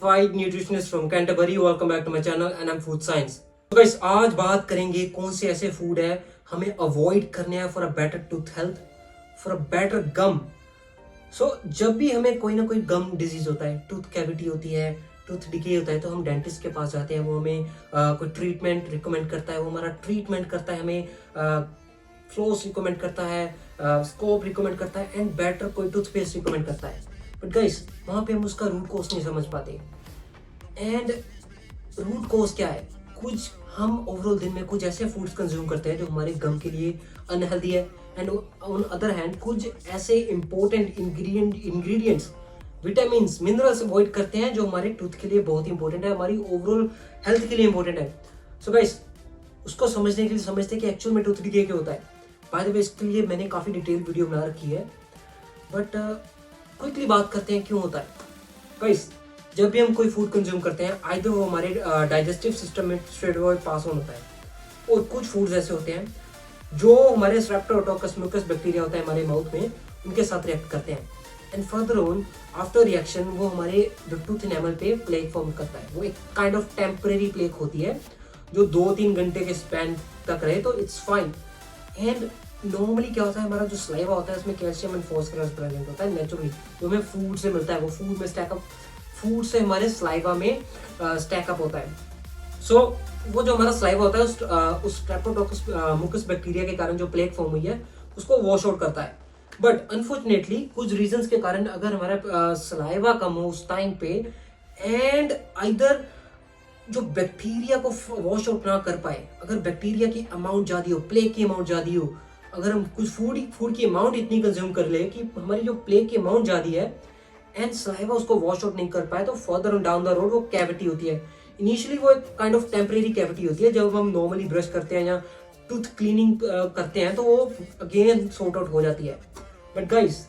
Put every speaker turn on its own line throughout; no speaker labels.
certified nutritionist from Canterbury. Welcome back to my channel and I'm Food Science. तो guys आज बात करेंगे कौन से ऐसे फूड है हमें अवॉइड करने हैं for a better tooth health, for a better gum. So जब भी हमें कोई ना कोई गम डिजीज होता है, टूथ कैविटी होती है, टूथ डिके होता है, तो हम डेंटिस्ट के पास जाते हैं. वो हमें कोई ट्रीटमेंट रिकमेंड करता है, वो हमारा ट्रीटमेंट करता है, हमें फ्लोस रिकमेंड करता है, स्कोप रिकमेंड करता है एंड बेटर कोई टूथपेस्ट रिकमेंड करता है. बट गाइस वहाँ पे हम उसका रूट कॉज नहीं समझ पाते. एंड रूट कॉज क्या है? कुछ हम ओवरऑल दिन में कुछ ऐसे फूड्स कंज्यूम करते हैं जो हमारे गम के लिए अनहेल्दी है, एंड ऑन अदर हैंड कुछ ऐसे important ingredients, vitamins, minerals avoid करते हैं जो हमारे टूथ के लिए बहुत इंपॉर्टेंट है, हमारी ओवरऑल हेल्थ के लिए इंपॉर्टेंट है. सो गाइस उसको समझने के लिए समझते हैं कि एक्चुअल में टूथ डिके क्या होता है. बाय द वे इसके लिए मैंने काफ़ी डिटेल वीडियो बना रखी है, बट क्विकली बात करते हैं क्यों होता है. गाइस जब भी हम कोई फूड कंज्यूम करते हैं, आइदर वो हमारे डाइजेस्टिव सिस्टम में स्ट्रेट अवे पास ऑन होता है, और कुछ फूड्स ऐसे होते हैं जो हमारे स्ट्रेप्टोकोकस म्यूकस बैक्टीरिया होता है हमारे माउथ में, उनके साथ रिएक्ट करते हैं. And further on after reaction वो हमारे जो टूथ एनामल पे प्लेक फॉर्म करता है. वो एक काइंड ऑफ टेम्परेरी प्लेक होती है जो 2-3 घंटे के स्पैन तक रहे तो इट्स फाइन. एंड नॉर्मली क्या होता है, हमारा जो स्लाइवा होता है उसमें कैल्शियम एंड फॉस्फोरस प्रेजेंट होता है नेचुरली, जो हमें फूड से मिलता है. वो फूड में स्टैकअप, फूड से हमारे स्लाइवा में स्टैकअप होता है. सो वो जो हमारा स्लाइवा होता है उस स्ट्रेप्टोकोकस म्यूकस बैक्टीरिया के कारण जो प्लेक फॉर्म हुई है उसको वॉश आउट करता है. बट अनफॉर्चुनेटली कुछ रीजंस के कारण अगर हमारा स्लाइवा कम हो उस टाइम पे, एंड आइदर जो बैक्टीरिया को वॉश आउट ना कर पाए, अगर बैक्टीरिया की अमाउंट ज़्यादा हो, प्लेक की अमाउंट ज़्यादा हो, अगर हम कुछ फूड की अमाउंट इतनी कंज्यूम कर ले कि हमारी जो प्लेक की अमाउंट ज़्यादा है एंड सलाइवा उसको वॉश आउट नहीं कर पाए, तो फर्दर डाउन द रोड वो कैविटी होती है. इनिशियली वो एक काइंड ऑफ टेम्परेरी कैविटी होती है. जब हम नॉर्मली ब्रश करते हैं या टूथ क्लीनिंग करते हैं तो वो अगेन सॉर्ट आउट हो जाती है. बट गाइस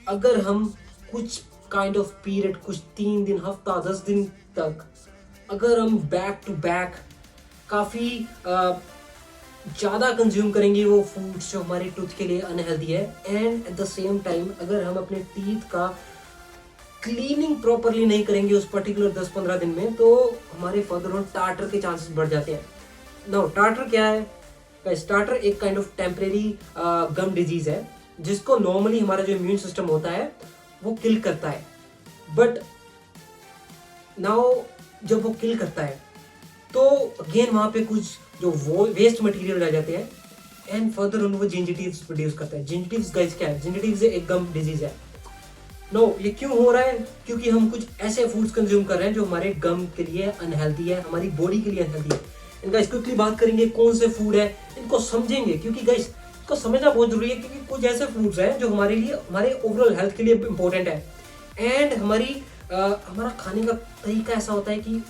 अगर हम कुछ काइंड ऑफ पीरियड, कुछ 3 दिन, हफ्ता, 10 दिन तक अगर हम बैक टू बैक काफ़ी ज़्यादा कंज्यूम करेंगे वो फूड्स जो हमारे टूथ के लिए अनहेल्दी है, and at the same time अगर हम अपने टीथ का क्लीनिंग प्रॉपरली नहीं करेंगे उस पर्टिकुलर 10-15 दिन में, तो हमारे फर्दर ऑन टार्टर के चांसेस बढ़ जाते हैं. नाउ टार्टर क्या है? टार्टर एक kind of temporary gum disease है जिसको नॉर्मली हमारा जो इम्यून सिस्टम होता है वो किल करता है. बट नाउ जब वो किल करता है तो अगेन वहाँ पे कुछ जो वो वेस्ट मटेरियल रह जाते हैं, एंड फर्दर उन वो जिंजिटिव्स प्रोड्यूस करता है. जिंजिटिव्स गाइस क्या है? जिंजिटिव्स एक गम डिजीज है. नो ये क्यों हो रहा है? क्योंकि हम कुछ ऐसे फूड्स कंज्यूम कर रहे हैं जो हमारे गम के लिए अनहेल्दी है, हमारी बॉडी के लिए अनहेल्दी है. एंड गाइस क्विकली बात करेंगे कौन से फूड है, इनको समझेंगे क्योंकि गाइस इसको समझना बहुत जरूरी है, क्योंकि कुछ ऐसे फूड्स हैं जो हमारे लिए, हमारे ओवरऑल हेल्थ के लिए इंपॉर्टेंट है. एंड हमारा खाने का तरीका ऐसा होता है कि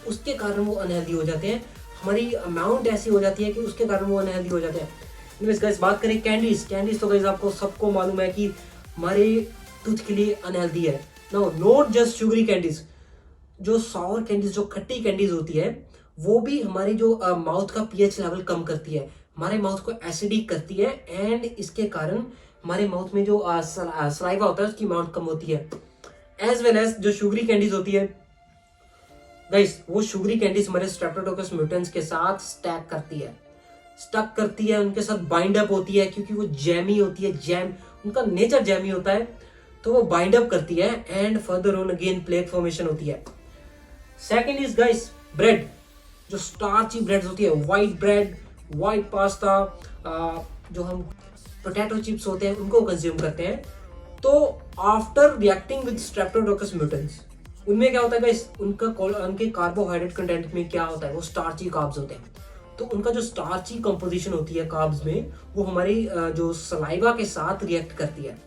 उसके कारण वो अनहेल्दी हो जाते हैं, हमारी अमाउंट ऐसी हो जाती है कि उसके कारण वो अनहेल्दी हो जाते हैं. इनमें गाइस बात करें कैंडीज तो गाइस आपको सबको मालूम है कि हमारे टूथ के लिए अनहेल्दी है. Now not just sugary candies, जो सॉवर कैंडीज, जो खट्टी कैंडीज होती है वो भी हमारी जो माउथ का पीएच लेवल कम करती है, हमारे माउथ को एसिडिक करती है, एंड इसके कारण हमारे माउथ में जो सलाइवा होता है उसकी अमाउंट कम होती है. एज वेल एज जो शुगरी कैंडीज होती है गाइस, वो शुगरी कैंडीज हमारे स्ट्रेप्टोकोकस म्यूटेंस के साथ स्टक करती है, उनके साथ बाइंड अप होती है, क्योंकि वो जैमी होती है, जैम उनका नेचर जैमी होता है, तो वो बाइंड अप करती है, and further on again plaque formation होती है. सेकंड इज गाइस ब्रेड, जो स्टार्ची ब्रेड होती है, व्हाइट ब्रेड, व्हाइट पास्ता, जो हम पोटैटो चिप्स होते हैं उनको कंज्यूम करते हैं. तो after reacting with Streptococcus mutans उनमें क्या होता है गाइस, उनके कार्बोहाइड्रेट कंटेंट में क्या होता है, वो स्टार्ची कार्ब्स होते हैं. तो उनका जो स्टार्ची कंपोजिशन होती है कार्ब्स में, वो हमारी जो सलाइवा के साथ रिएक्ट करती है.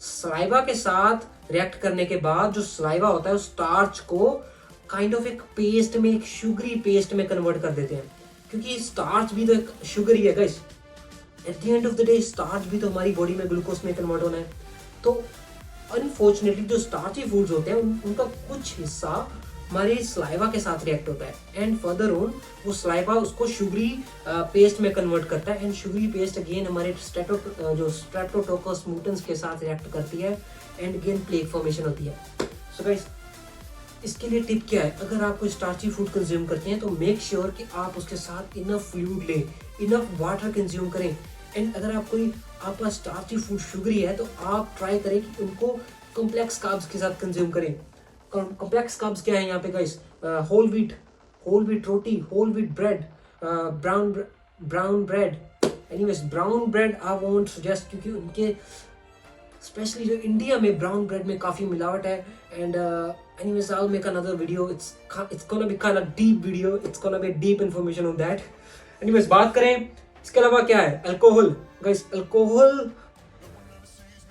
सलाइवा के साथ रिएक्ट करने के बाद जो सलाइवा होता है उस स्टार्च को काइंड ऑफ एक पेस्ट में, एक शुगरी पेस्ट में कन्वर्ट कर देते हैं, क्योंकि स्टार्च भी तो एक शुगर ही है guys. At the end of the day starch भी तो हमारी बॉडी में ग्लूकोज में कन्वर्ट होना है. तो अनफॉर्चुनेटली जो स्टार्ची फूड्स होते हैं उनका कुछ हिस्सा हमारे सलाइवा के साथ रिएक्ट होता है, एंड फर्दर ऑन वो सलाइवा उसको शुगरी पेस्ट में कन्वर्ट करता है, एंड शुगरी पेस्ट अगेन हमारे स्ट्रेप्टोकोकस म्यूटेंस के साथ रिएक्ट करती है, एंड अगेन प्लेक फॉर्मेशन होती है. सो गाइस इसके लिए टिप क्या है, अगर आप कोई स्टार्ची फूड कंज्यूम करते हैं तो मेक श्योर कि आप उसके साथ इनफ फ्लूइड लें, इनफ वाटर कंज्यूम करें। एंड अगर आप कोई आपका स्टार्ची फूड शुगरी है तो आप ट्राई करें कि उनको कॉम्प्लेक्स कार्ब्स के साथ कंज्यूम करें। कॉम्प्लेक्स कार्ब्स क्या है यहाँ पे guys? Whole wheat roti, whole wheat bread, brown bread. Anyways brown bread I won't suggest, क्योंकि उनके स्पेशली जो इंडिया में ब्राउन ब्रेड में काफ़ी मिलावट है। And anyways I'll make another video, it's gonna be kind of deep video, it's gonna be deep information on that। anyways बात करें इसके अलावा क्या है, अल्कोहल। गाइस अल्कोहल,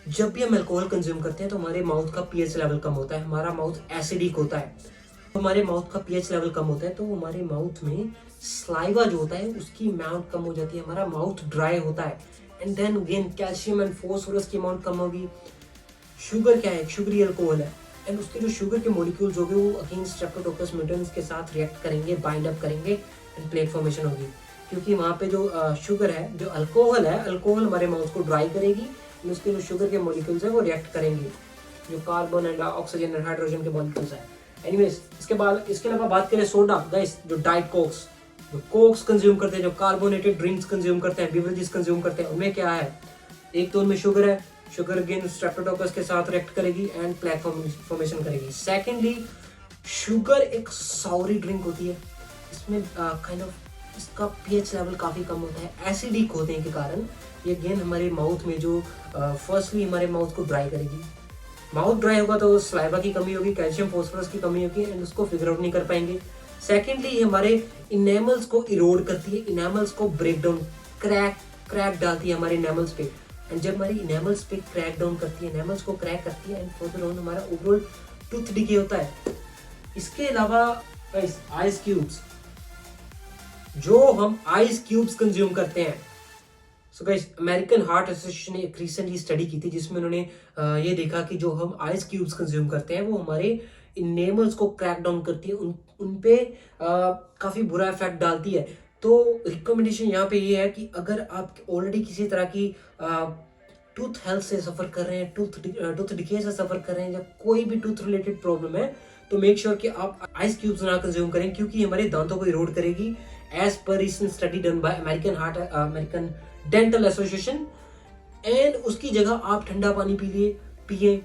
जब भी हम अल्कोहल कंज्यूम करते हैं तो हमारे माउथ का पीएच लेवल कम होता है, हमारा माउथ एसिडिक होता है। हमारे माउथ का पीएच लेवल कम होता है तो हमारे माउथ में स्लाइवा जो होता है उसकी अमाउंट कम हो जाती है, हमारा माउथ ड्राई होता है। And then again calcium and phosphorus की अमाउंट कम होगी। शुगर क्या है? शुगरी अल्कोहल है। एंड उसके जो शुगर के मॉलिक्यूल्स होंगे वो अगेन स्ट्रेप्टोकोकस म्यूटेंस के साथ रिएक्ट करेंगे, बाइंड अप करेंगे एंड प्लेक फॉर्मेशन होगी। क्योंकि वहाँ पे जो शुगर है, जो अल्कोहल है, अल्कोहल हमारे माउथ को ड्राई करेगी, उसके जो शुगर के मॉलिक्यूल्स है वो रिएक्ट करेंगे, जो carbon and oxygen and hydrogen के मॉलिक्यूल्स है। एनीवेज इसके अलावा बात करें सोडा। गाइस जो डाइट कोक्स, जो कोक्स कंज्यूम करते हैं, जो कार्बोनेटेड ड्रिंक्स कंज्यूम करते हैं, बेवरेजेस कंज्यूम करते हैं, उनमें क्या है? एक तो उनमें शुगर है, शुगर अगेन स्ट्रेप्टोकोकस के साथ रिएक्ट करेगी एंड प्लेक फॉर्मेशन करेगी। सेकेंडली शुगर एक साउरी ड्रिंक होती है, इसमें काइंड ऑफ इसका पीएच लेवल काफ़ी कम होता है, एसिडिक होते हैं के कारण ये अगेन हमारे माउथ में जो फर्स्टली हमारे माउथ को ड्राई करेगी। माउथ ड्राई होगा तो स्लाइवा की कमी होगी, कैल्शियम फॉस्फोरस की कमी होगी एंड उसको फिगर आउट नहीं कर पाएंगे। सेकेंडली हमारे इनेमल्स को इरोड करती है, इनेमल्स को ब्रेक डाउन, क्रैक डालती है हमारे इनेमल्स पे। एंड जब हमारी इनेमल्स पे क्रैक डाउन करती है, इनेमल्स को क्रैक करती है एंड फर्दर ऑन हमारा ओवरऑल टूथ डिके होता है। इसके अलावा आइस क्यूब्स, जो हम आइस क्यूब्स कंज्यूम करते हैं। So guys American heart association ने एक रिसेंटली स्टडी की थी जिसमें उन्होंने ये देखा कि जो हम आइस क्यूब्स कंज्यूम करते हैं वो हमारे इनेमल्स को क्रैक डाउन करती है, उन पे काफ़ी बुरा इफेक्ट डालती है। तो रिकमेंडेशन यहाँ पे ये है कि अगर आप ऑलरेडी किसी तरह की टूथ हेल्थ से सफ़र कर रहे हैं, टूथ डिके से सफ़र कर रहे हैं, या कोई भी टूथ रिलेटेड प्रॉब्लम है, तो मेक श्योर कि आप आइस क्यूब्स ना कंज्यूम करें, क्योंकि हमारे दांतों को इरोड करेगी, as per recent study done by American Dental Association. And उसकी जगह आप ठंडा पानी पिए,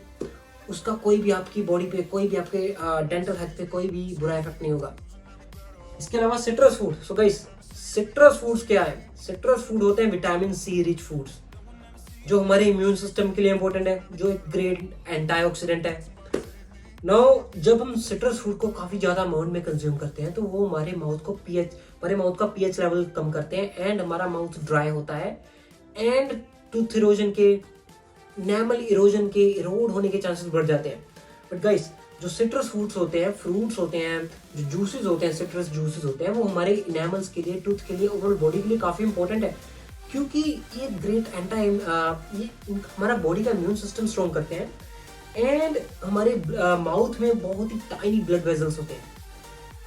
उसका कोई भी आपकी बॉडी पे, कोई भी आपके डेंटल हेल्थ पे कोई भी बुरा इफेक्ट नहीं होगा। इसके अलावा citrus food. So guys citrus foods क्या है? सिट्रस फूड होते हैं विटामिन सी रिच फूड्स, जो हमारे इम्यून सिस्टम के लिए इंपॉर्टेंट है, जो एक ग्रेट एंटीऑक्सीडेंट है। नाउ जब हम सिट्रस फूड को काफ़ी ज़्यादा अमाउंट में कंज्यूम करते हैं तो वो हमारे माउथ का पीएच लेवल कम करते हैं एंड हमारा माउथ ड्राई होता है एंड टूथ इरोजन के, एनामल इरोजन के, इरोड होने के चांसेस बढ़ जाते हैं। बट गाइस जो सिट्रस फूड्स होते हैं, फ्रूट्स होते हैं, जो जूसेस होते हैं, सिट्रस जूसेस होते हैं, वो हमारे इनेमल्स के लिए, टूथ के लिए, ओवरऑल बॉडी के लिए काफ़ी इंपॉर्टेंट है, क्योंकि ये ग्रेट ये हमारा बॉडी का इम्यून सिस्टम स्ट्रॉन्ग करते हैं एंड हमारे माउथ में बहुत ही टाइनी ब्लड वेजल्स होते हैं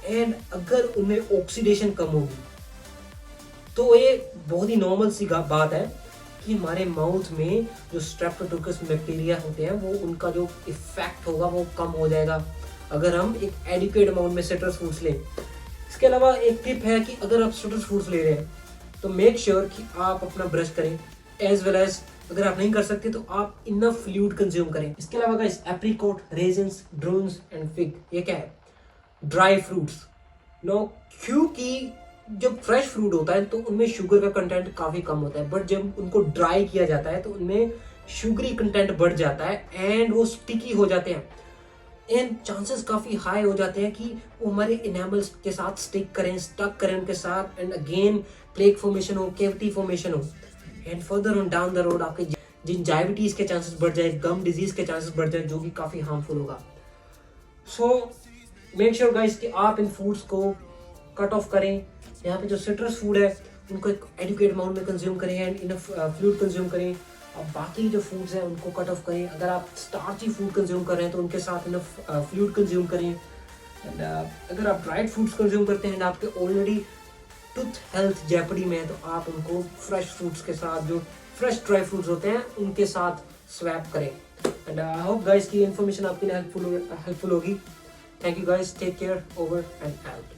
एंड अगर उनमें ऑक्सीडेशन कम होगी तो ये बहुत ही नॉर्मल सी बात है कि हमारे माउथ में जो स्ट्रेप्टोकोकस बैक्टीरिया होते हैं वो उनका जो इफेक्ट होगा वो कम हो जाएगा अगर हम एक एडिक्वेट अमाउंट में सिट्रस फ्रूट्स लें। इसके अलावा एक टिप है कि अगर आप सिट्रस फ्रूट्स ले रहे हैं तो मेक श्योर कि आप अपना ब्रश करें, एज वेल एज अगर आप नहीं कर सकते तो आप इनफ फ्लूइड कंज्यूम करें। इसके अलावा guys apricot, raisins, prunes and fig, ये क्या है? Dry fruits. नो, क्योंकि जब फ्रेश फ्रूट होता है तो उनमें शुगर का कंटेंट काफ़ी कम होता है, बट जब उनको ड्राई किया जाता है तो उनमें शुगरी कंटेंट बढ़ जाता है एंड वो स्टिकी हो जाते हैं एंड चांसेस काफ़ी हाई हो जाते हैं कि वो हमारे इनेमल्स के साथ स्टक करें उनके साथ एंड अगेन प्लेक फॉर्मेशन हो, कैविटी फॉर्मेशन हो and further on down the road आपके जिंजाइविटीज़ के चांसेस बढ़ जाए, गम डिजीज़ के चांसेस बढ़ जाए, जो कि काफ़ी हार्मफुल होगा। सो मेक श्योर गाइस कि आप इन फूड्स को कट ऑफ करें। यहाँ पे जो सिट्रस फूड है उनको एक एडिक्वेट अमाउंट में कंज्यूम करें एंड इनफ फ्लूइड कंज्यूम करें। और बाकी जो फूड्स हैं उनको कट ऑफ करें। अगर आप स्टार्ची फूड कंज्यूम कर रहे हैं तो उनके साथ इनफ फ्लूइड कंज्यूम करें एंड अगर आप ड्राइड फूड्स कंज्यूम करते हैं एंड आपके ऑलरेडी टूथ हेल्थ जेपडी में है तो आप उनको फ्रेश फ्रूट्स के साथ, जो फ्रेश ड्राई फ्रूट्स होते हैं, उनके साथ स्वैप करें। एंड आई होप गाइस की इन्फॉर्मेशन आपके लिए हेल्पफुल होगी। Thank you guys, take care, over and out.